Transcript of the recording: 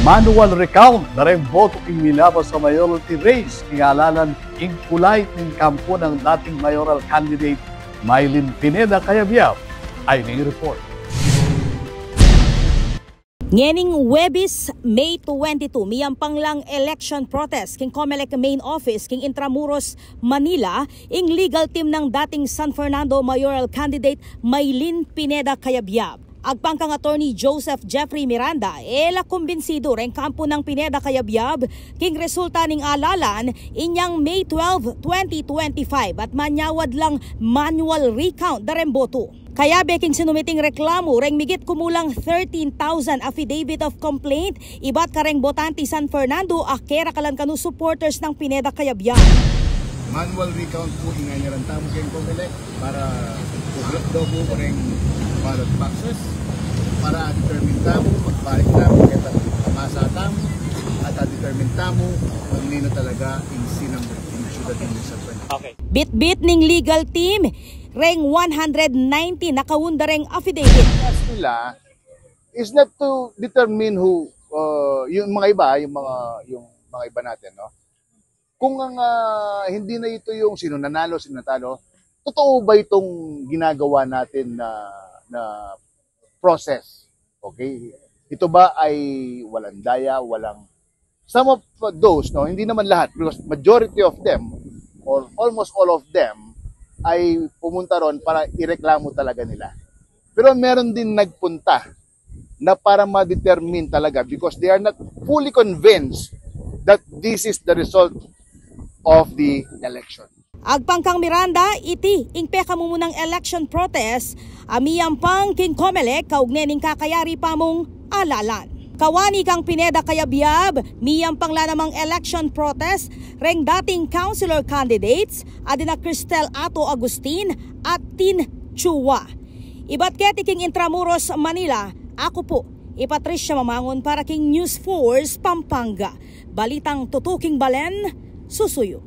Manual recount na rin boto king milabas sa mayoralty race ingalalan ing kulay ng kampo ng dating mayoral candidate Mylene Pineda Cayabyab ay ning report. Ngening Huwebes, May 22, miyampang lang election protest king COMELEC main office king Intramuros, Manila, ing legal team ng dating San Fernando mayoral candidate Mylene Pineda Cayabyab. Agpangkang attorney Joseph Jeffrey Miranda, kumbinsido rin kampo ng Pineda Cayabyab king resulta ning alalan inyang May 12, 2025 at manyawad lang manual recount darem boto. Kaya beking sinumiting reklamo reng migit kumulang 13,000 affidavit of complaint ibat kareng botante San Fernando akera kalan kanu supporters ng Pineda Cayabyab. Manual recount po inganyaran tamo kayong COMELEC para dobo po rin ballot boxes para determine tamo, magbalik tamo kita masa tamo at determine tamo kung nino talaga yung sinamber yung syudad ng San Fernando. Okay. Bit-bit ning legal team reng 190 nakawunda reng affidavit. Task nila is not to determine who yung mga iba, yung mga iba natin, no? Kung ang hindi na ito yung sino nanalo, sino natalo, totoo ba itong ginagawa natin na process? Okay? Ito ba ay walang daya, walang some of those, no, hindi naman lahat because majority of them or almost all of them ay pumunta ron para ireklamo talaga nila. Pero meron din nagpunta na para ma-determine talaga because they are not fully convinced that this is the result of the election. Agpangkang Miranda, iti ingpeka mo munang election protest, amiyampang king COMELEC kaugnening kakayari pa mong alalan. Kawani kang Pineda Cayabyab, miyampang la namang election protest, reng dating councilor candidates, adina Cristel Ato Agustin at Tin Chua. Ibat keti king Intramuros, Manila, ako po, Patricia Mamangon para king News Force Pampanga. Balitang tutuking balen, susuyo.